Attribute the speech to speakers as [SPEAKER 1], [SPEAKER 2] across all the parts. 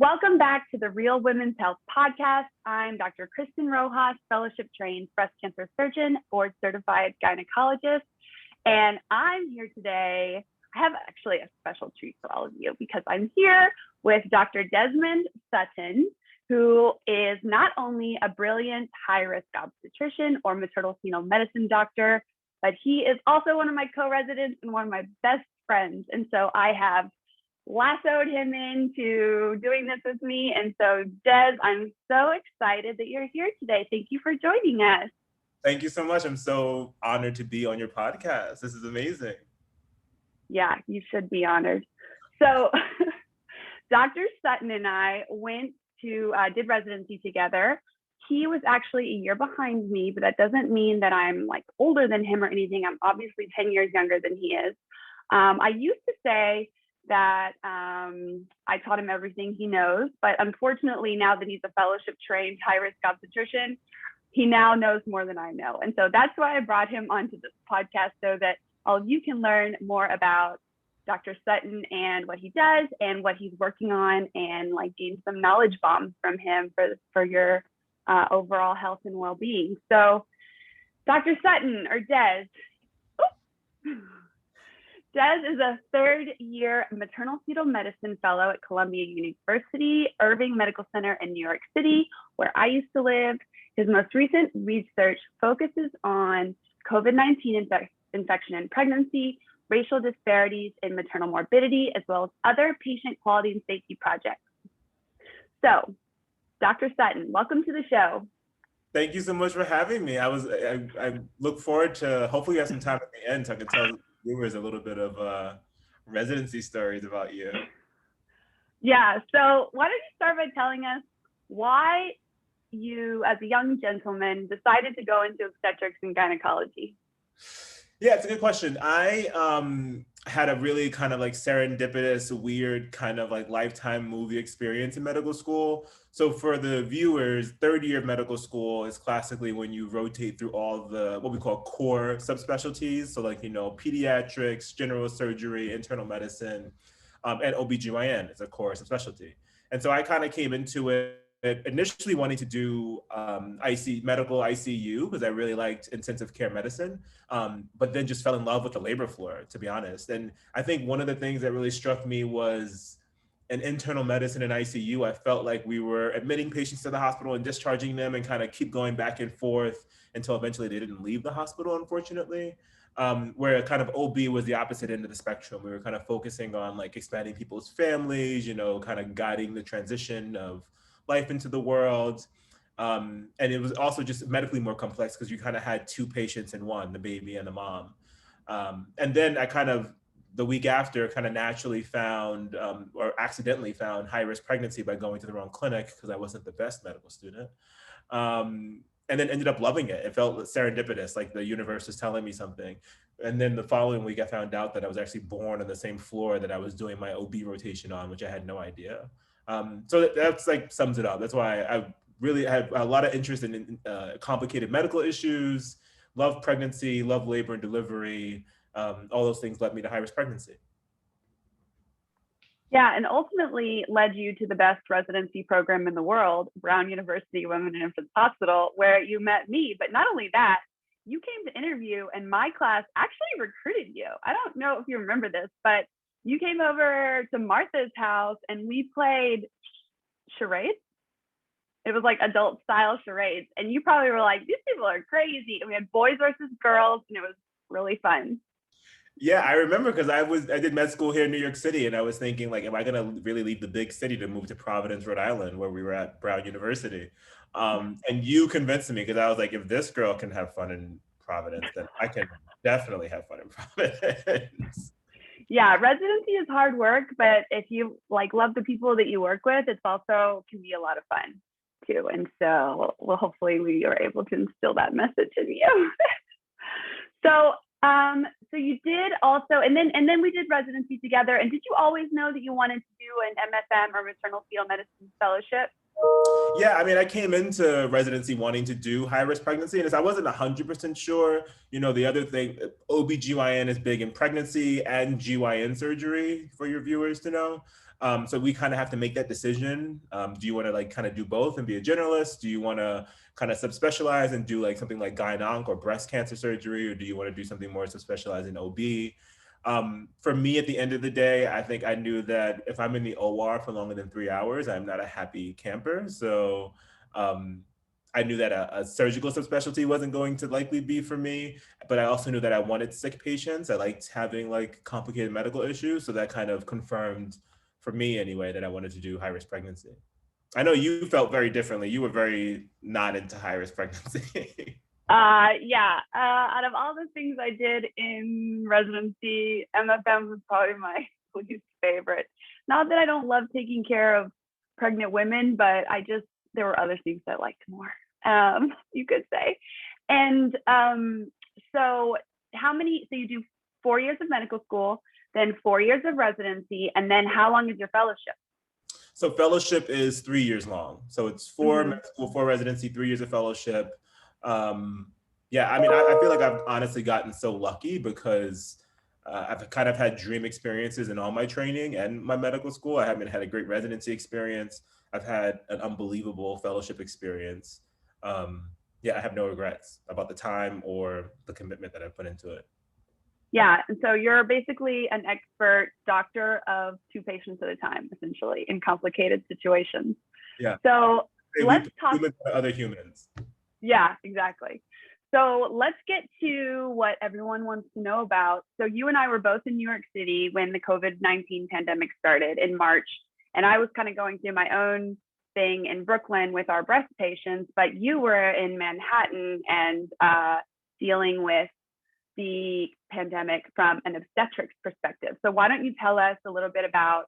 [SPEAKER 1] Welcome back to the Real Women's Health Podcast. I'm Dr. Kristin Rojas, fellowship-trained breast cancer surgeon, board-certified gynecologist, and I'm here today. I have actually a special treat for all of you because I'm here with Dr. Desmond Sutton, who is not only a brilliant high-risk obstetrician or maternal-fetal medicine doctor, but he is also one of my co-residents and one of my best friends. And so I have lassoed him into doing this with me. And so, Des, I'm so excited that you're here today. Thank you for joining us.
[SPEAKER 2] Thank you so much. I'm so honored to be on your podcast. This is amazing.
[SPEAKER 1] Yeah, you should be honored. So Dr. Sutton and I did residency together. He was actually a year behind me, but that doesn't mean that I'm like older than him or anything. I'm obviously 10 years younger than he is. I used to say that I taught him everything he knows, but unfortunately now that he's a fellowship trained high-risk obstetrician, he now knows more than I know. And so that's why I brought him onto this podcast, so that all of you can learn more about Dr. Sutton and what he does and what he's working on, and like gain some knowledge bombs from him for your overall health and well-being. So Dr. Sutton, or Des, Des is a third-year maternal-fetal medicine fellow at Columbia University, Irving Medical Center in New York City, where I used to live. His most recent research focuses on COVID-19 infection and pregnancy, racial disparities in maternal morbidity, as well as other patient quality and safety projects. So, Dr. Sutton, welcome to the show.
[SPEAKER 2] Thank you so much for having me. I look forward to, hopefully you have some time at the end so I can tell viewers a little bit of residency stories about you.
[SPEAKER 1] Yeah, so why don't you start by telling us why you, as a young gentleman, decided to go into obstetrics and gynecology?
[SPEAKER 2] Yeah, it's a good question. I had a really kind of like serendipitous, weird kind of like lifetime movie experience in medical school. So for the viewers, third year of medical school is classically when you rotate through all the what we call core subspecialties. So like, pediatrics, general surgery, internal medicine, and OBGYN is a core subspecialty. And so I kind of came into it initially wanting to do medical ICU because I really liked intensive care medicine, but then just fell in love with the labor floor, to be honest. And I think one of the things that really struck me was in internal medicine and ICU, I felt like we were admitting patients to the hospital and discharging them and kind of keep going back and forth until eventually they didn't leave the hospital, unfortunately. Where kind of OB was the opposite end of the spectrum. We were kind of focusing on like expanding people's families, kind of guiding the transition of life into the world. And it was also just medically more complex because you kind of had two patients in one, the baby and the mom. And then I kind of, the week after, kind of naturally found or accidentally found high-risk pregnancy by going to the wrong clinic because I wasn't the best medical student. And then ended up loving it. It felt serendipitous, like the universe was telling me something. And then the following week, I found out that I was actually born on the same floor that I was doing my OB rotation on, which I had no idea. So that's like sums it up. That's why I really have a lot of interest in complicated medical issues, love pregnancy, love labor and delivery. All those things led me to high-risk pregnancy.
[SPEAKER 1] Yeah, and ultimately led you to the best residency program in the world, Brown University Women and Infants Hospital, where you met me. But not only that, you came to interview and my class actually recruited you. I don't know if you remember this, but you came over to Martha's house and we played charades. It was like adult style charades. And you probably were like, these people are crazy. And we had boys versus girls and it was really fun.
[SPEAKER 2] Yeah, I remember because I did med school here in New York City, and I was thinking, like, am I going to really leave the big city to move to Providence, Rhode Island, where we were at Brown University? And you convinced me because I was like, if this girl can have fun in Providence, then I can definitely have fun in Providence.
[SPEAKER 1] Yeah, residency is hard work, but if you like love the people that you work with, it's also can be a lot of fun too. And so, well, hopefully we are able to instill that message in you. So you did also, and then we did residency together. And did you always know that you wanted to do an MFM or maternal fetal medicine fellowship?
[SPEAKER 2] Yeah, I mean, I came into residency wanting to do high risk pregnancy, and as I wasn't 100% sure, the other thing, OBGYN is big in pregnancy and GYN surgery for your viewers to know. So we kind of have to make that decision. Do you want to like kind of do both and be a generalist? Do you want to kind of subspecialize and do like something like gyn-onc or breast cancer surgery, or do you want to do something more subspecialized in OB? For me, at the end of the day, I think I knew that if I'm in the OR for longer than 3 hours, I'm not a happy camper. So I knew that a surgical subspecialty wasn't going to likely be for me, but I also knew that I wanted sick patients. I liked having like complicated medical issues. So that kind of confirmed for me anyway, that I wanted to do high risk pregnancy. I know you felt very differently. You were very not into high risk pregnancy.
[SPEAKER 1] Yeah. Out of all the things I did in residency, MFM was probably my least favorite. Not that I don't love taking care of pregnant women, but there were other things I liked more, you could say. And so you do 4 years of medical school, then 4 years of residency, and then how long is your fellowship?
[SPEAKER 2] So fellowship is 3 years long. So it's 4 med school, 4 residency, 3 years of fellowship. Yeah, I mean, I feel like I've honestly gotten so lucky because I've kind of had dream experiences in all my training and my medical school. I haven't had a great residency experience. I've had an unbelievable fellowship experience. Yeah, I have no regrets about the time or the commitment that I put into it.
[SPEAKER 1] Yeah, and so you're basically an expert doctor of 2 patients at a time, essentially, in complicated situations.
[SPEAKER 2] Yeah.
[SPEAKER 1] So let's talk
[SPEAKER 2] humans to other humans.
[SPEAKER 1] Yeah, exactly. So let's get to what everyone wants to know about. So you and I were both in New York City when the COVID-19 pandemic started in March, and I was kind of going through my own thing in Brooklyn with our breast patients, but you were in Manhattan and dealing with the pandemic from an obstetrics perspective. So why don't you tell us a little bit about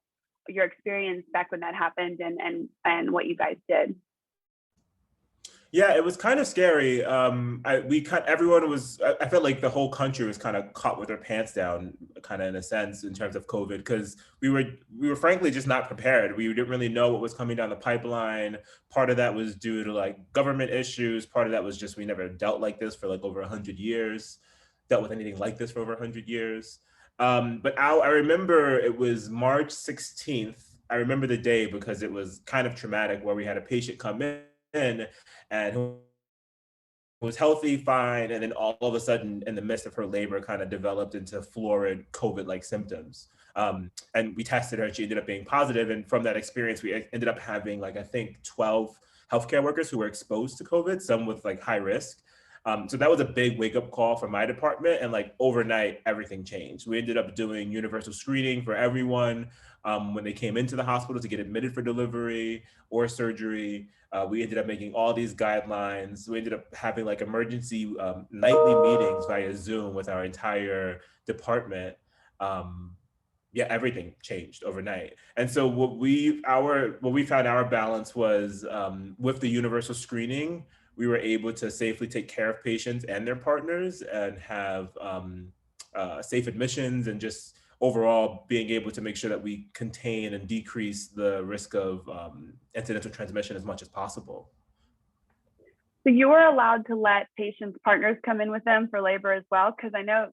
[SPEAKER 1] your experience back when that happened and what you guys did?
[SPEAKER 2] Yeah, it was kind of scary. Everyone was. I felt like the whole country was kind of caught with their pants down, kind of in a sense, in terms of COVID, because we were frankly just not prepared. We didn't really know what was coming down the pipeline. Part of that was due to like government issues. Part of that was just we never dealt like this for like over 100 years, dealt with anything like this for over 100 years. But I remember it was March 16th. I remember the day because it was kind of traumatic, where we had a patient come in and who was healthy, fine, and then all of a sudden, in the midst of her labor, kind of developed into florid COVID-like symptoms. And we tested her, and she ended up being positive. And from that experience, we ended up having like I think 12 healthcare workers who were exposed to COVID, some with like high risk. So that was a big wake-up call for my department, and like overnight, everything changed. We ended up doing universal screening for everyone when they came into the hospital to get admitted for delivery or surgery. We ended up making all these guidelines. We ended up having like emergency nightly meetings via Zoom with our entire department. Yeah, everything changed overnight. And so what we found our balance was with the universal screening, we were able to safely take care of patients and their partners and have safe admissions, and just overall being able to make sure that we contain and decrease the risk of incidental transmission as much as possible.
[SPEAKER 1] So you were allowed to let patients' partners come in with them for labor as well? Because I know,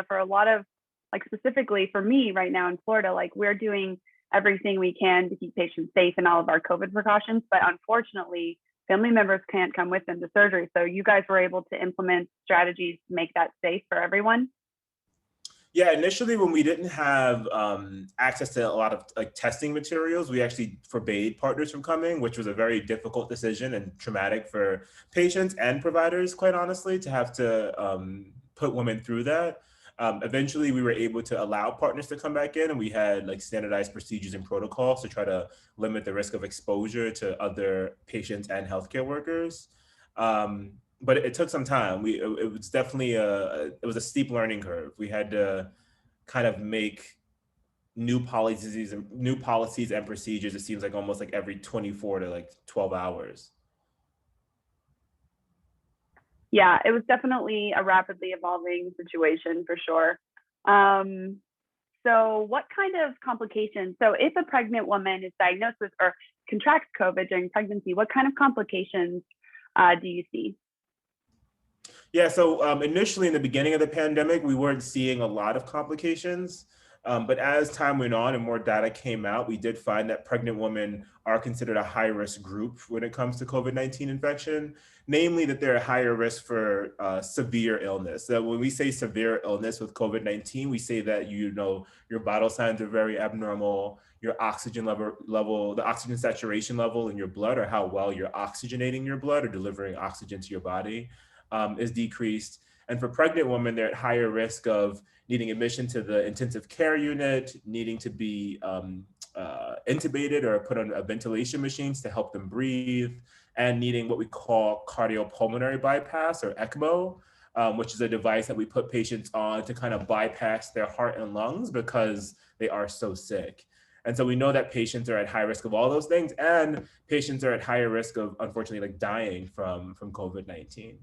[SPEAKER 1] for a lot of, like specifically for me right now in Florida, like we're doing everything we can to keep patients safe and all of our COVID precautions, but unfortunately, family members can't come with them to surgery. So you guys were able to implement strategies to make that safe for everyone?
[SPEAKER 2] Yeah, initially when we didn't have access to a lot of like testing materials, we actually forbade partners from coming, which was a very difficult decision and traumatic for patients and providers, quite honestly, to have to put women through that. Eventually, we were able to allow partners to come back in, and we had like standardized procedures and protocols to try to limit the risk of exposure to other patients and healthcare workers. But it took some time. It was definitely it was a steep learning curve. We had to kind of make new policies and procedures. It seems like almost like every 24 to like 12 hours.
[SPEAKER 1] Yeah, it was definitely a rapidly evolving situation for sure. So what kind of complications? So if a pregnant woman is diagnosed with or contracts COVID during pregnancy, what kind of complications do you see?
[SPEAKER 2] Yeah, so initially in the beginning of the pandemic, we weren't seeing a lot of complications. But as time went on and more data came out, we did find that pregnant women are considered a high risk group when it comes to COVID-19 infection, namely that they're at higher risk for severe illness. So when we say severe illness with COVID-19, we say that, your vital signs are very abnormal, your oxygen level, the oxygen saturation level in your blood, or how well you're oxygenating your blood or delivering oxygen to your body, is decreased. And for pregnant women, they're at higher risk of needing admission to the intensive care unit, needing to be intubated or put on a ventilation machines to help them breathe, and needing what we call cardiopulmonary bypass, or ECMO, which is a device that we put patients on to kind of bypass their heart and lungs because they are so sick. And so we know that patients are at high risk of all those things, and patients are at higher risk of, unfortunately, like dying from COVID-19.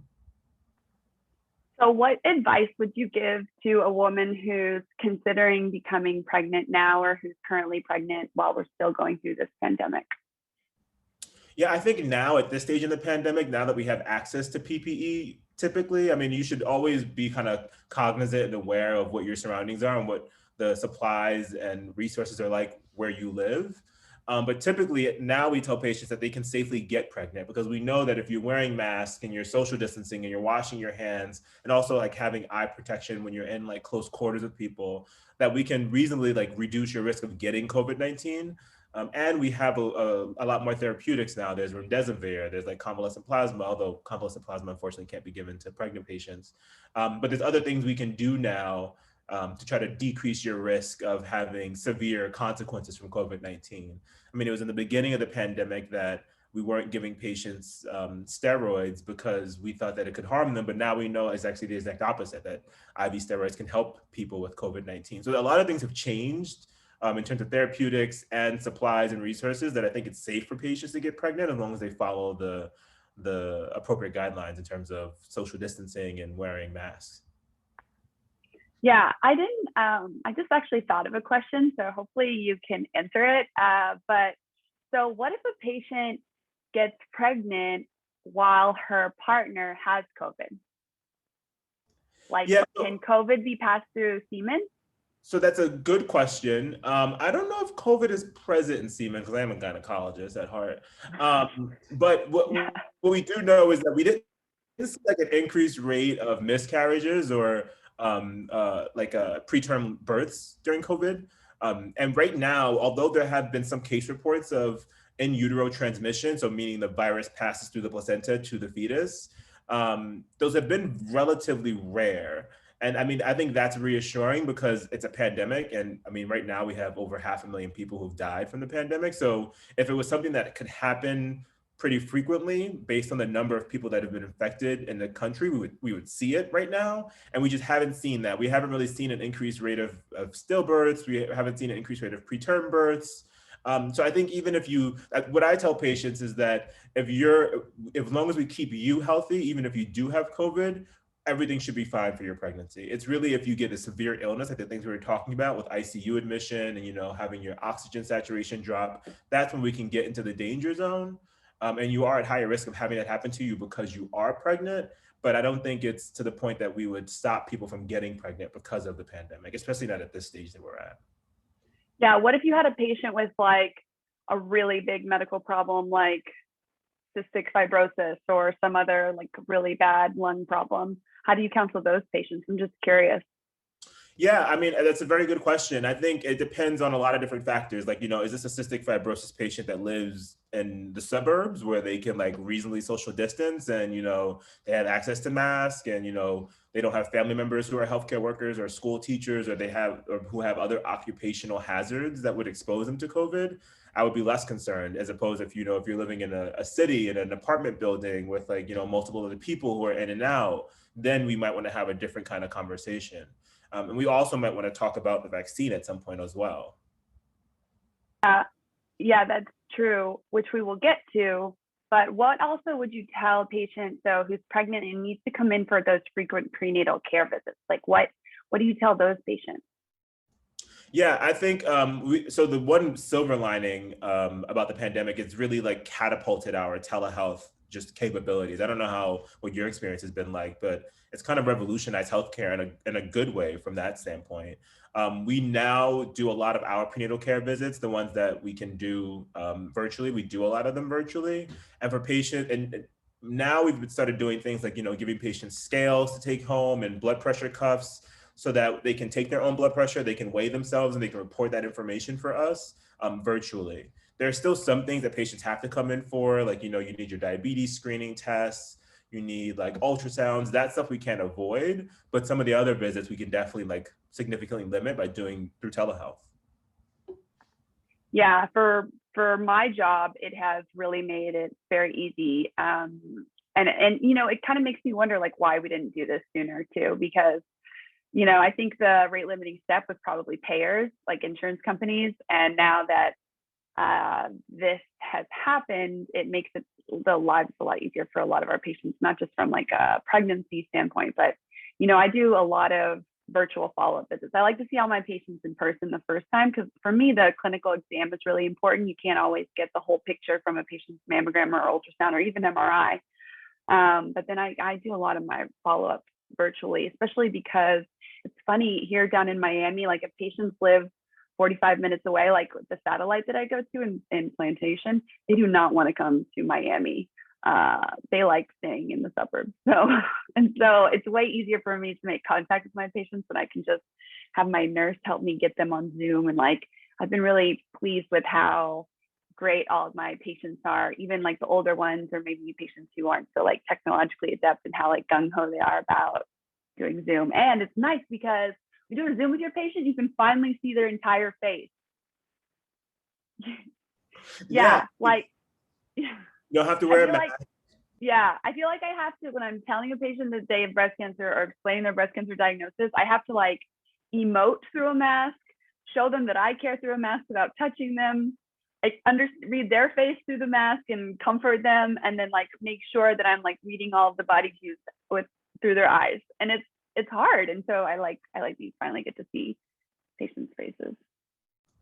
[SPEAKER 1] So what advice would you give to a woman who's considering becoming pregnant now or who's currently pregnant while we're still going through this pandemic?
[SPEAKER 2] Yeah, I think now at this stage in the pandemic, now that we have access to PPE, typically, I mean, you should always be kind of cognizant and aware of what your surroundings are and what the supplies and resources are like where you live. But typically now we tell patients that they can safely get pregnant because we know that if you're wearing masks and you're social distancing and you're washing your hands and also like having eye protection when you're in like close quarters with people, that we can reasonably like reduce your risk of getting COVID-19. And we have a lot more therapeutics now. There's remdesivir, there's like convalescent plasma, although convalescent plasma unfortunately can't be given to pregnant patients. But there's other things we can do now to try to decrease your risk of having severe consequences from COVID-19. I mean, it was in the beginning of the pandemic that we weren't giving patients steroids because we thought that it could harm them, but now we know it's actually the exact opposite, that IV steroids can help people with COVID-19. So a lot of things have changed in terms of therapeutics and supplies and resources that I think it's safe for patients to get pregnant as long as they follow the appropriate guidelines in terms of social distancing and wearing masks.
[SPEAKER 1] Yeah, I didn't, I just actually thought of a question, so hopefully you can answer it. But so what if a patient gets pregnant while her partner has COVID? Like,
[SPEAKER 2] Yeah,
[SPEAKER 1] can COVID be passed through semen?
[SPEAKER 2] so that's a good question. I don't know if COVID is present in semen because I am a gynecologist at heart. But
[SPEAKER 1] Yeah.
[SPEAKER 2] what we do know is that we didn't see like an increased rate of miscarriages or preterm births during COVID. And right now, although there have been some case reports of in utero transmission, so meaning the virus passes through the placenta to the fetus, those have been relatively rare. And I mean, I think that's reassuring because it's a pandemic. And I mean, right now we have over 500,000 people who've died from the pandemic. So if it was something that could happen pretty frequently based on the number of people that have been infected in the country, we would see it right now. And we just haven't seen that. We haven't really seen an increased rate of stillbirths. We haven't seen an increased rate of preterm births. So I think even if what I tell patients is that as long as we keep you healthy, even if you do have COVID, everything should be fine for your pregnancy. It's really if you get a severe illness, like the things we were talking about with ICU admission and having your oxygen saturation drop, that's when we can get into the danger zone. And you are at higher risk of having that happen to you because you are pregnant. But I don't think it's to the point that we would stop people from getting pregnant because of the pandemic, especially not at this stage that we're at.
[SPEAKER 1] Yeah. What if you had a patient with like a really big medical problem, like cystic fibrosis or some other like really bad lung problem? How do you counsel those patients? I'm just curious.
[SPEAKER 2] Yeah, I mean, that's a very good question. I think it depends on a lot of different factors. Like, is this a cystic fibrosis patient that lives in the suburbs where they can like reasonably social distance and, they have access to masks and, they don't have family members who are healthcare workers or school teachers or who have other occupational hazards that would expose them to COVID? I would be less concerned as opposed if you're living in a city in an apartment building with like, multiple other people who are in and out, then we might want to have a different kind of conversation. And we also might want to talk about the vaccine at some point as well.
[SPEAKER 1] Yeah, that's true, which we will get to. But what also would you tell a patient though who's pregnant and needs to come in for those frequent prenatal care visits? Like what do you tell those patients?
[SPEAKER 2] Yeah, I think so the one silver lining about the pandemic is really like catapulted our telehealth just capabilities. I don't know what your experience has been like, but it's kind of revolutionized healthcare in a good way from that standpoint. We now do a lot of our prenatal care visits, the ones that we can do virtually. We do a lot of them virtually, and for patient and now we've started doing things like giving patients scales to take home and blood pressure cuffs so that they can take their own blood pressure, they can weigh themselves, and they can report that information for us virtually. There are still some things that patients have to come in for, like, you need your diabetes screening tests, you need like ultrasounds, that stuff we can't avoid, but some of the other visits we can definitely like significantly limit by doing through telehealth.
[SPEAKER 1] Yeah, for my job, it has really made it very easy. And it kind of makes me wonder like why we didn't do this sooner too, because I think the rate limiting step was probably payers, like insurance companies. And now that this has happened, it makes the lives a lot easier for a lot of our patients, not just from like a pregnancy standpoint, but, I do a lot of virtual follow-up visits. I like to see all my patients in person the first time, because for me, the clinical exam is really important. You can't always get the whole picture from a patient's mammogram or ultrasound or even MRI. But then I do a lot of my follow-ups virtually, especially because it's funny here down in Miami, like if patients live 45 minutes away, like the satellite that I go to in Plantation, they do not want to come to Miami. They like staying in the suburbs. So it's way easier for me to make contact with my patients, and I can just have my nurse help me get them on Zoom. And like, I've been really pleased with how great all of my patients are, even like the older ones, or maybe patients who aren't so like technologically adept, and how like gung-ho they are about doing Zoom. And it's nice because you do a Zoom with your patient, you can finally see their entire face.
[SPEAKER 2] Yeah,
[SPEAKER 1] like
[SPEAKER 2] you don't have to wear a mask.
[SPEAKER 1] I feel like I have to, when I'm telling a patient that they have breast cancer or explaining their breast cancer diagnosis, I have to like emote through a mask, show them that I care through a mask without touching them, read their face through the mask and comfort them, and then like make sure that I'm like reading all of the body cues through their eyes. And it's hard. And so I like you finally get to see patients' faces.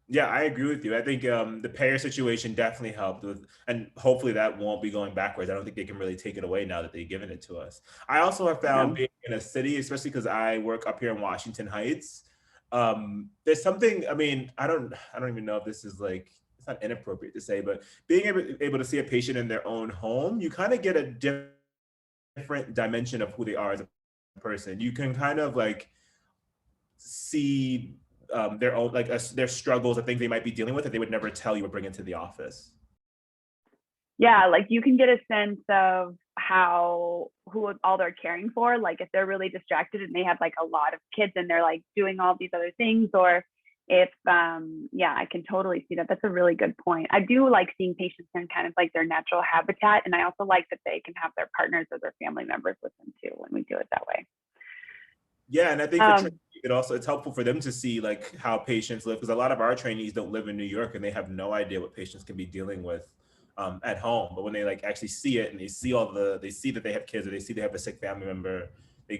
[SPEAKER 2] Yeah, I agree with you. I think the payer situation definitely helped with, and hopefully that won't be going backwards. I don't think they can really take it away now that they've given it to us. I also have found being in a city, especially because I work up here in Washington Heights, there's something, I mean, I don't even know if this is like, it's not inappropriate to say, but being able to see a patient in their own home, you kind of get a different dimension of who they are as a person. You can kind of like see their own like their struggles or things they might be dealing with that they would never tell you or bring into the office.
[SPEAKER 1] Yeah, like you can get a sense of who all they're caring for. Like if they're really distracted and they have like a lot of kids and they're like doing all these other things, or if I can totally see that. That's a really good point. I do like seeing patients in kind of like their natural habitat, and I also like that they can have their partners or their family members with them too when we do it that way.
[SPEAKER 2] Yeah, and I think it's helpful for them to see like how patients live, because a lot of our trainees don't live in New York and they have no idea what patients can be dealing with at home. But when they like actually see it and they see they see that they have kids, or they see they have a sick family member,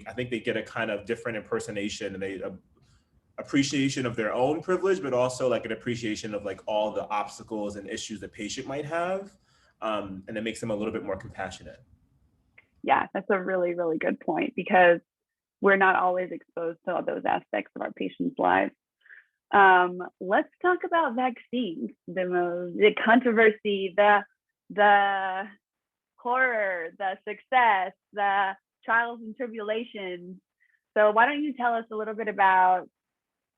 [SPEAKER 2] I think they get a kind of different impersonation, and they appreciation of their own privilege, but also like an appreciation of like all the obstacles and issues the patient might have, and it makes them a little bit more compassionate.
[SPEAKER 1] Yeah, that's a really, really good point, because we're not always exposed to all those aspects of our patients' lives. Let's talk about vaccines, the controversy, the horror, the success, the trials and tribulations. So why don't you tell us a little bit about,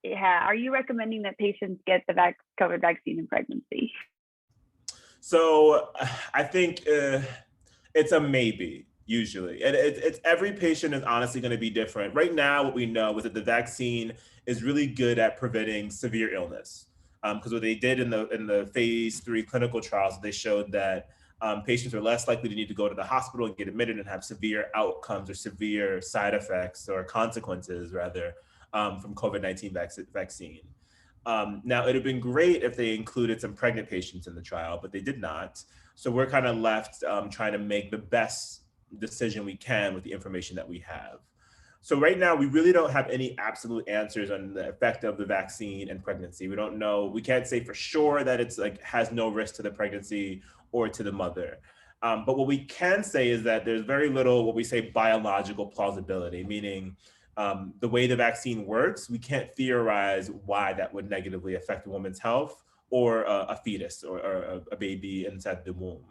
[SPEAKER 1] are you recommending that patients get the COVID vaccine in pregnancy?
[SPEAKER 2] So I think it's a maybe. Usually, and it's every patient is honestly going to be different. Right now, what we know is that the vaccine is really good at preventing severe illness. Because what they did in the phase 3 clinical trials, they showed that patients are less likely to need to go to the hospital and get admitted and have severe outcomes or severe side effects or consequences rather from COVID-19 vaccine. Now, it would have been great if they included some pregnant patients in the trial, but they did not. So we're kind of left trying to make the best decision we can with the information that we have. So right now, we really don't have any absolute answers on the effect of the vaccine and pregnancy. We don't know. We can't say for sure that it's like has no risk to the pregnancy or to the mother. But what we can say is that there's very little what we say biological plausibility, meaning the way the vaccine works, we can't theorize why that would negatively affect a woman's health or a fetus or a baby inside the womb.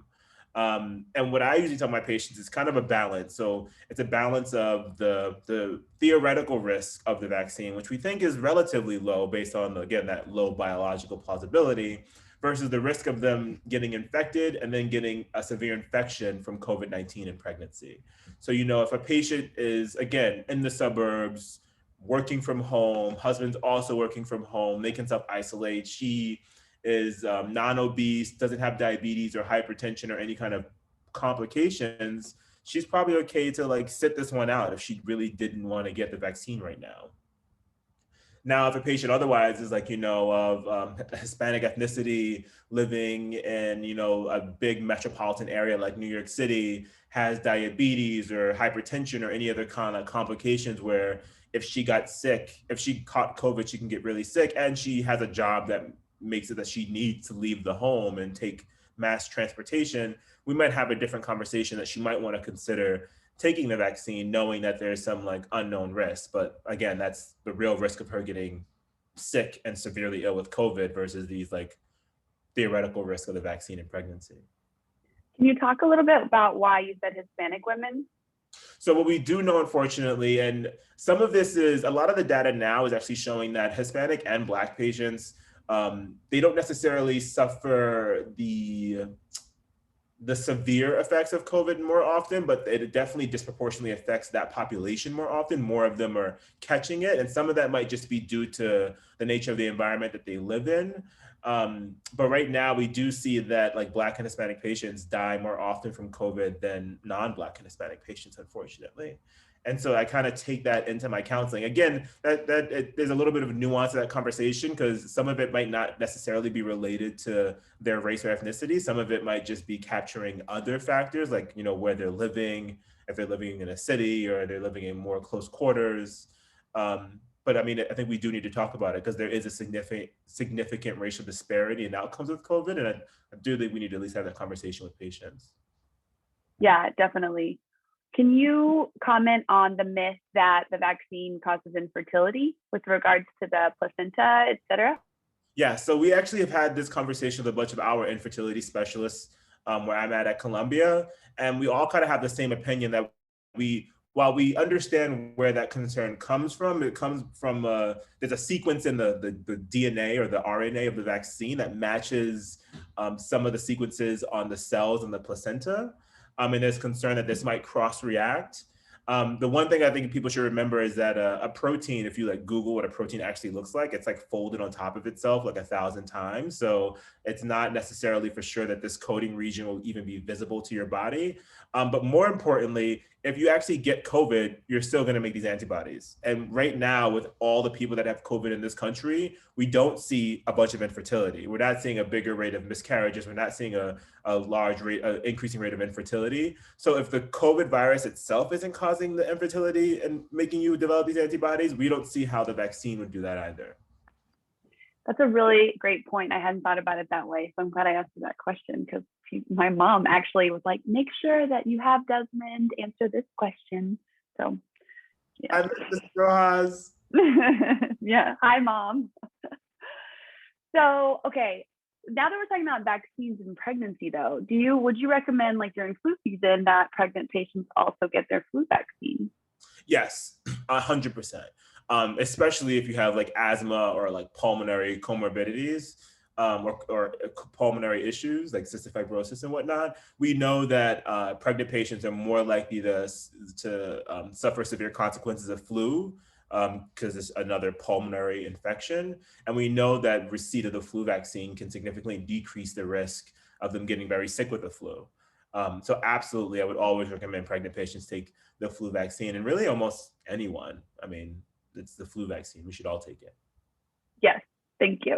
[SPEAKER 2] And what I usually tell my patients is kind of a balance. So it's a balance of the theoretical risk of the vaccine, which we think is relatively low based on, again, that low biological plausibility, versus the risk of them getting infected and then getting a severe infection from COVID-19 in pregnancy. So, if a patient is, again, in the suburbs, working from home, husband's also working from home, they can self-isolate, she is non-obese, doesn't have diabetes or hypertension or any kind of complications, she's probably okay to like sit this one out if she really didn't want to get the vaccine right now. Now, if a patient otherwise is like, of Hispanic ethnicity, living in, a big metropolitan area like New York City, has diabetes or hypertension or any other kind of complications where if she got sick, if she caught COVID, she can get really sick, and she has a job that makes it that she needs to leave the home and take mass transportation, we might have a different conversation that she might want to consider taking the vaccine, knowing that there's some like unknown risk. But again, that's the real risk of her getting sick and severely ill with COVID versus these like theoretical risk of the vaccine in pregnancy.
[SPEAKER 1] Can you talk a little bit about why you said Hispanic women?
[SPEAKER 2] So what we do know, unfortunately, and some of this is, a lot of the data now is actually showing that Hispanic and Black patients, they don't necessarily suffer the severe effects of COVID more often, but it definitely disproportionately affects that population more often. More of them are catching it. And some of that might just be due to the nature of the environment that they live in. But right now we do see that like Black and Hispanic patients die more often from COVID than non-Black and Hispanic patients, unfortunately. And so I kind of take that into my counseling. Again, there's a little bit of nuance to that conversation because some of it might not necessarily be related to their race or ethnicity. Some of it might just be capturing other factors like, where they're living, if they're living in a city or they're living in more close quarters. But I mean, I think we do need to talk about it because there is a significant racial disparity in outcomes with COVID. And I do think we need to at least have that conversation with patients.
[SPEAKER 1] Yeah, definitely. Can you comment on the myth that the vaccine causes infertility with regards to the placenta, et cetera?
[SPEAKER 2] Yeah, so we actually have had this conversation with a bunch of our infertility specialists where I'm at Columbia, and we all kind of have the same opinion that while we understand where that concern comes from, it comes from, there's a sequence in the DNA or the RNA of the vaccine that matches some of the sequences on the cells in the placenta. And there's concern that this might cross-react. The one thing I think people should remember is that a protein, if you like Google what a protein actually looks like, it's like folded on top of itself like 1,000 times. So it's not necessarily for sure that this coding region will even be visible to your body. But more importantly, if you actually get COVID, you're still going to make these antibodies. And right now, with all the people that have COVID in this country, we don't see a bunch of infertility. We're not seeing a bigger rate of miscarriages. We're not seeing a large rate, increasing rate of infertility. So if the COVID virus itself isn't causing the infertility and making you develop these antibodies, we don't see how the vaccine would do that either.
[SPEAKER 1] That's a really great point. I hadn't thought about it that way. So I'm glad I asked you that question because my mom actually was like, make sure that you have Desmond answer this question. So, yeah.
[SPEAKER 2] Hi, Mrs. Rojas.
[SPEAKER 1] Yeah. Hi, Mom. So, okay. Now that we're talking about vaccines and pregnancy, though, would you recommend, like during flu season, that pregnant patients also get their flu vaccine?
[SPEAKER 2] Yes, 100%. Especially if you have like asthma or like pulmonary comorbidities or pulmonary issues like cystic fibrosis and whatnot. We know that pregnant patients are more likely to suffer severe consequences of flu because it's another pulmonary infection. And we know that receipt of the flu vaccine can significantly decrease the risk of them getting very sick with the flu. So absolutely, I would always recommend pregnant patients take the flu vaccine, and really almost anyone. I mean, it's the flu vaccine. We should all take it.
[SPEAKER 1] Yes, thank you.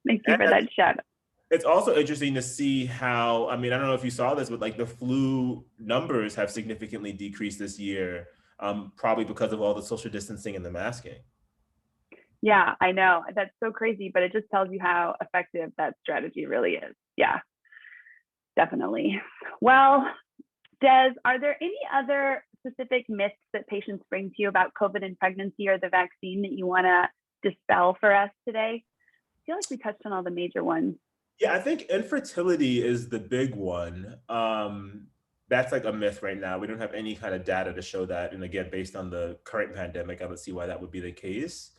[SPEAKER 1] Thank you for that shout out.
[SPEAKER 2] It's also interesting to see how, I mean, I don't know if you saw this, but like the flu numbers have significantly decreased this year probably because of all the social distancing and the masking.
[SPEAKER 1] Yeah, I know. That's so crazy, but it just tells you how effective that strategy really is. Yeah, definitely. Well, Des, are there any other specific myths that patients bring to you about COVID and pregnancy or the vaccine that you want to dispel for us today? I feel like we touched on all the major ones.
[SPEAKER 2] Yeah, I think infertility is the big one. That's like a myth right now. We don't have any kind of data to show that. And again, based on the current pandemic, I don't see why that would be the case.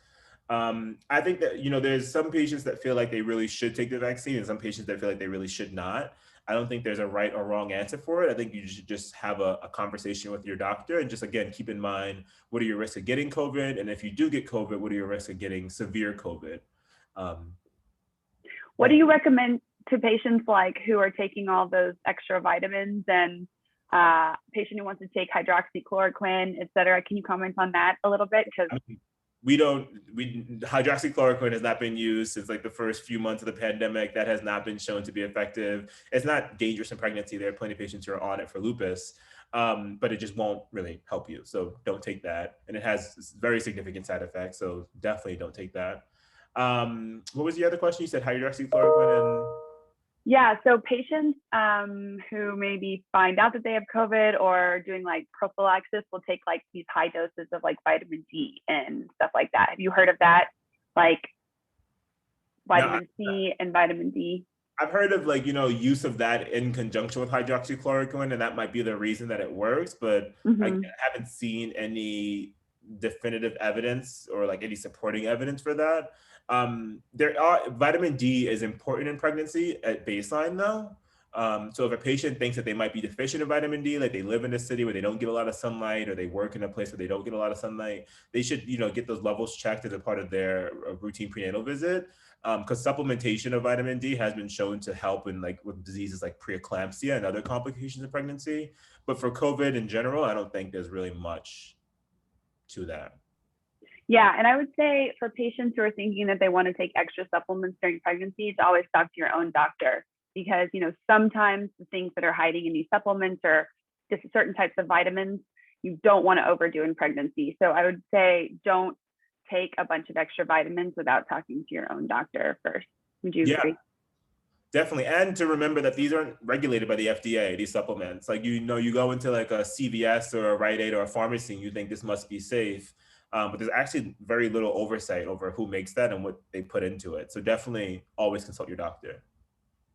[SPEAKER 2] I think that, there's some patients that feel like they really should take the vaccine and some patients that feel like they really should not. I don't think there's a right or wrong answer for it. I think you should just have a conversation with your doctor and just, again, keep in mind, what are your risks of getting COVID? And if you do get COVID, what are your risks of getting severe COVID?
[SPEAKER 1] What do you recommend to patients like who are taking all those extra vitamins and patient who wants to take hydroxychloroquine, et cetera? Can you comment on that a little bit? Because
[SPEAKER 2] hydroxychloroquine has not been used since like the first few months of the pandemic. That has not been shown to be effective. It's not dangerous in pregnancy. There are plenty of patients who are on it for lupus, but it just won't really help you. So don't take that. And it has very significant side effects. So definitely don't take that. What was the other question? You said hydroxychloroquine and...
[SPEAKER 1] Yeah, so patients who maybe find out that they have COVID or doing like prophylaxis will take like these high doses of like vitamin D and stuff like that. Have you heard of that? Like vitamin C and vitamin D?
[SPEAKER 2] I've heard of use of that in conjunction with hydroxychloroquine, and that might be the reason that it works, but I haven't seen any definitive evidence or like any supporting evidence for that. Vitamin D is important in pregnancy at baseline though. So if a patient thinks that they might be deficient in vitamin D, like they live in a city where they don't get a lot of sunlight or they work in a place where they don't get a lot of sunlight, they should, get those levels checked as a part of their routine prenatal visit. Because supplementation of vitamin D has been shown to help in with diseases like preeclampsia and other complications of pregnancy. But for COVID in general, I don't think there's really much to that.
[SPEAKER 1] Yeah, and I would say for patients who are thinking that they want to take extra supplements during pregnancy, to always talk to your own doctor, because sometimes the things that are hiding in these supplements or just certain types of vitamins you don't want to overdo in pregnancy. So I would say don't take a bunch of extra vitamins without talking to your own doctor first. Would you agree?
[SPEAKER 2] Definitely. And to remember that these aren't regulated by the FDA, these supplements. You go into like a CVS or a Rite Aid or a pharmacy and you think this must be safe. But there's actually very little oversight over who makes that and what they put into it. So definitely always consult your doctor.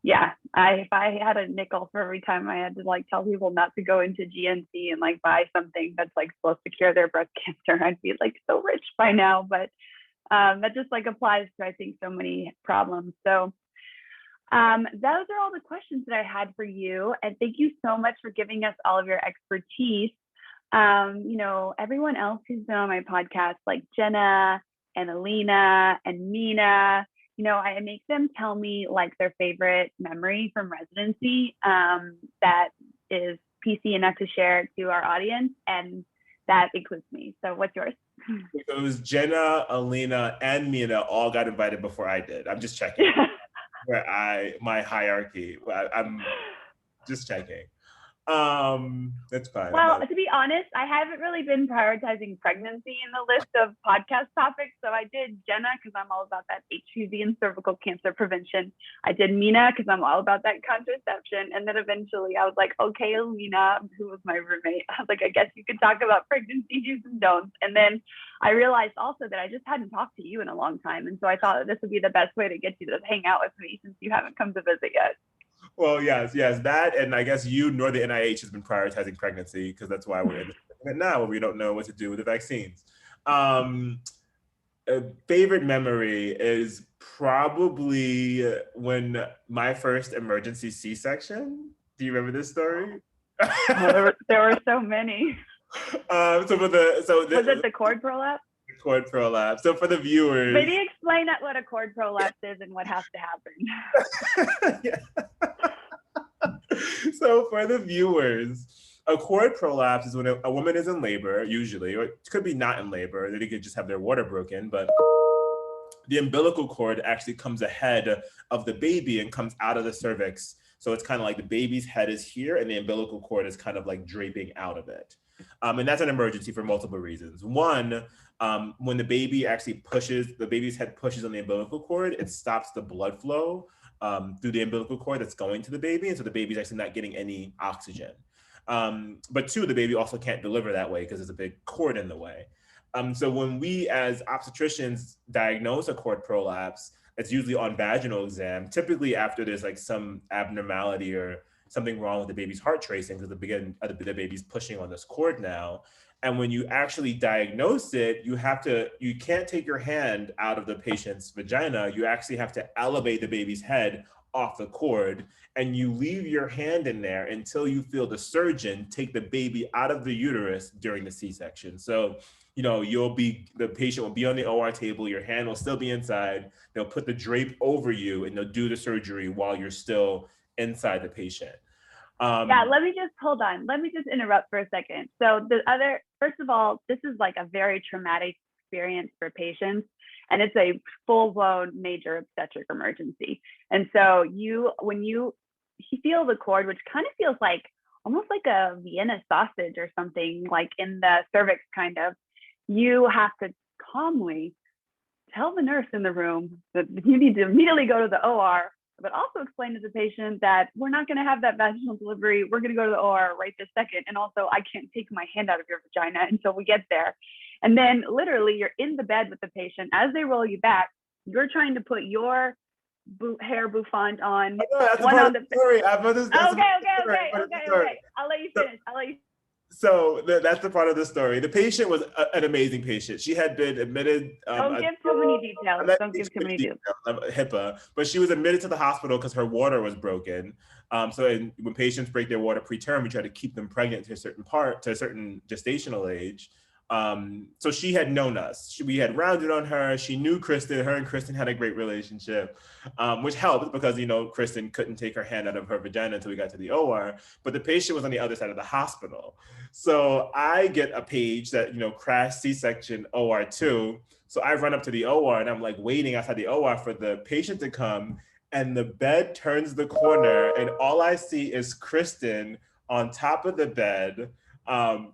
[SPEAKER 1] Yeah, if I had a nickel for every time I had to tell people not to go into GNC and buy something that's supposed to cure their breast cancer, I'd be so rich by now. But that just applies to, I think, so many problems. So those are all the questions that I had for you. And thank you so much for giving us all of your expertise. Everyone else who's been on my podcast, like Jenna and Alina and Mina, I make them tell me their favorite memory from residency that is PC enough to share to our audience, and that includes me. So what's yours?
[SPEAKER 2] So it was Jenna, Alina, and Mina all got invited before I did. I'm just checking my hierarchy. I'm just checking. That's fine.
[SPEAKER 1] Well, to be honest, I haven't really been prioritizing pregnancy in the list of podcast topics. So I did Jenna because I'm all about that HPV and cervical cancer prevention. I did Mina because I'm all about that contraception. And then eventually I was like, okay, Alina, who was my roommate, I was like, I guess you could talk about pregnancy do's and don'ts. And then I realized also that I just hadn't talked to you in a long time. And so I thought that this would be the best way to get you to hang out with me since you haven't come to visit yet.
[SPEAKER 2] Well, yes, that, and I guess you nor the NIH has been prioritizing pregnancy because that's why we're in it now, where we don't know what to do with the vaccines. A favorite memory is probably when my first emergency C-section. Do you remember this story?
[SPEAKER 1] There were so many.
[SPEAKER 2] Was it
[SPEAKER 1] the cord prolapse?
[SPEAKER 2] Cord prolapse. So for the viewers,
[SPEAKER 1] maybe explain what a cord prolapse is and what has to happen.
[SPEAKER 2] So for the viewers, a cord prolapse is when a woman is in labor, usually, or it could be not in labor, they could just have their water broken, but the umbilical cord actually comes ahead of the baby and comes out of the cervix. So it's kind of like the baby's head is here and the umbilical cord is kind of draping out of it. And that's an emergency for multiple reasons. One, when the baby actually the baby's head pushes on the umbilical cord, it stops the blood flow through the umbilical cord that's going to the baby. And so the baby's actually not getting any oxygen. But two, the baby also can't deliver that way because there's a big cord in the way. So when we as obstetricians diagnose a cord prolapse, it's usually on vaginal exam, typically after there's like some abnormality or something wrong with the baby's heart tracing because the baby's pushing on this cord now. And when you actually diagnose it, you can't take your hand out of the patient's vagina. You actually have to elevate the baby's head off the cord, and you leave your hand in there until you feel the surgeon take the baby out of the uterus during the C-section. So, the patient will be on the OR table, your hand will still be inside, they'll put the drape over you and they'll do the surgery while you're still inside the patient.
[SPEAKER 1] Let me just interrupt for a second. So first of all, this is like a very traumatic experience for patients, and it's a full-blown major obstetric emergency. And so when you feel the cord, which kind of feels like almost like a Vienna sausage or something, like in the cervix kind of, you have to calmly tell the nurse in the room that you need to immediately go to the OR, but also explain to the patient that we're not going to have that vaginal delivery. We're going to go to the OR right this second. And also, I can't take my hand out of your vagina until we get there. And then literally you're in the bed with the patient. As they roll you back, you're trying to put your hair bouffant on.
[SPEAKER 2] That's one on the story.
[SPEAKER 1] Okay. I'll let you finish.
[SPEAKER 2] So that's the part of the story. The patient was an amazing patient. She had been admitted.
[SPEAKER 1] Don't give too many details. Don't give too many details.
[SPEAKER 2] HIPAA, but she was admitted to the hospital because her water was broken. When patients break their water preterm, we try to keep them pregnant to a certain gestational age. So she had known us. We had rounded on her. She knew Kristin. Her and Kristin had a great relationship, which helped because, Kristin couldn't take her hand out of her vagina until we got to the OR, but the patient was on the other side of the hospital. So I get a page that, crash C-section OR2. So I run up to the OR and I'm like waiting outside the OR for the patient to come, and the bed turns the corner and all I see is Kristin on top of the bed,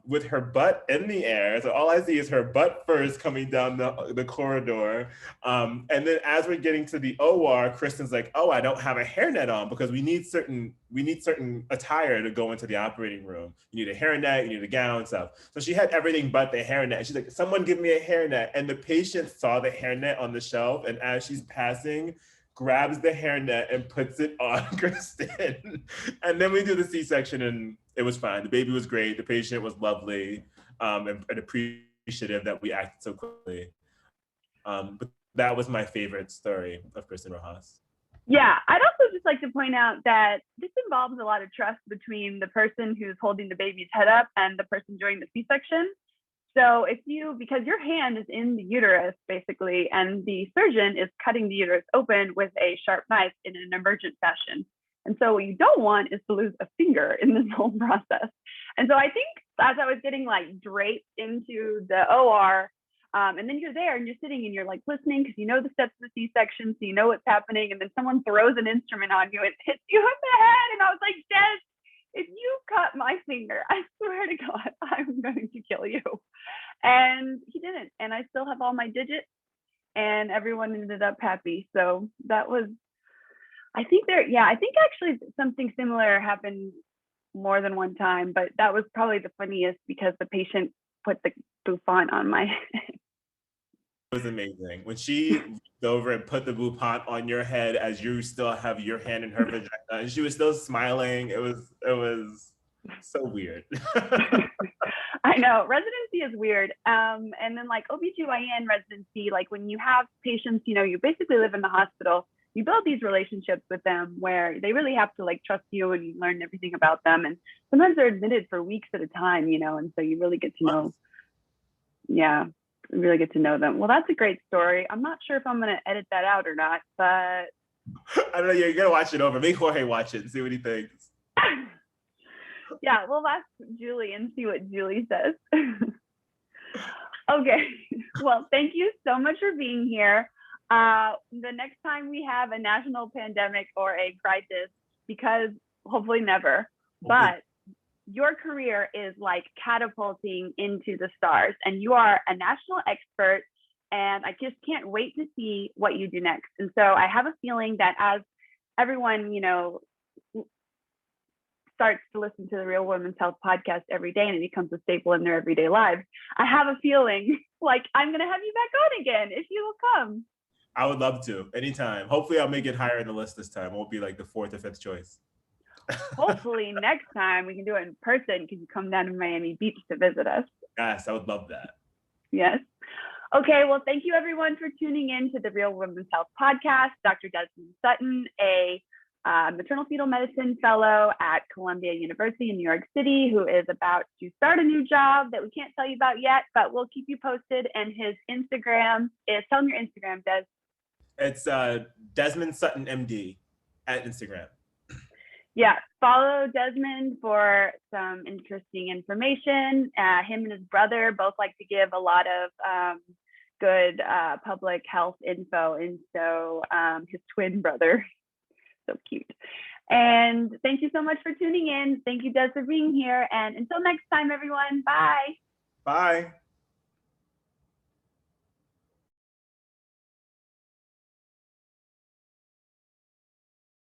[SPEAKER 2] with her butt in the air. So all I see is her butt first coming down the corridor. And then as we're getting to the OR, Kristin's like, oh, I don't have a hairnet on because we need certain attire to go into the operating room. You need a hairnet, you need a gown and stuff. So she had everything but the hairnet. And she's like, someone give me a hairnet. And the patient saw the hairnet on the shelf. And as she's passing, grabs the hairnet and puts it on Kristin. And then we do the C-section and it was fine. The baby was great. The patient was lovely, and appreciative that we acted so quickly. But that was my favorite story of Kristin Rojas.
[SPEAKER 1] Yeah, I'd also just like to point out that this involves a lot of trust between the person who's holding the baby's head up and the person during the C-section. So because your hand is in the uterus basically, and the surgeon is cutting the uterus open with a sharp knife in an emergent fashion. And so what you don't want is to lose a finger in this whole process. And so I think as I was getting like draped into the OR, and then you're there and you're sitting and you're like listening because you know the steps of the C-section, so you know what's happening. And then someone throws an instrument on you and hits you in the head. And I was like, Des, if you cut my finger, I swear to God, I'm going to kill you. And he didn't. And I still have all my digits and everyone ended up happy. So that was, I think actually something similar happened more than one time, but that was probably the funniest because the patient put the bouffant on my head.
[SPEAKER 2] It was amazing. When she reached over and put the bouffant on your head as you still have your hand in her vagina, and she was still smiling. It was so weird.
[SPEAKER 1] I know, residency is weird. And then like OBGYN residency, like when you have patients, you basically live in the hospital, you build these relationships with them where they really have to like trust you and you learn everything about them. And sometimes they're admitted for weeks at a time, and so you really get to know. Yeah, really get to know them. Well, that's a great story. I'm not sure if I'm going to edit that out or not, but
[SPEAKER 2] I don't know. You gotta watch it over. Make Jorge watch it and see what he thinks.
[SPEAKER 1] Yeah, we'll ask Julie and see what Julie says. Okay. Well, thank you so much for being here. The next time we have a national pandemic or a crisis, because hopefully never, but your career is like catapulting into the stars, and you are a national expert. And I just can't wait to see what you do next. And so I have a feeling that as everyone, starts to listen to the Real Women's Health podcast every day and it becomes a staple in their everyday lives, I have a feeling like I'm going to have you back on again if you will come.
[SPEAKER 2] I would love to, anytime. Hopefully I'll make it higher in the list this time. I won't be like the 4th or 5th choice.
[SPEAKER 1] Hopefully next time we can do it in person because you come down to Miami Beach to visit us.
[SPEAKER 2] Yes, I would love that.
[SPEAKER 1] Yes. Okay, well, thank you everyone for tuning in to the Real Women's Health podcast. Dr. Desmond Sutton, a maternal fetal medicine fellow at Columbia University in New York City, who is about to start a new job that we can't tell you about yet, but we'll keep you posted. And his Instagram is, tell them your Instagram, Des.
[SPEAKER 2] It's Desmond Sutton MD at Instagram.
[SPEAKER 1] Yeah, follow Desmond for some interesting information. Him and his brother both like to give a lot of good public health info. And so his twin brother, so cute. And thank you so much for tuning in. Thank you, Des, for being here. And until next time, everyone, bye.
[SPEAKER 2] Bye.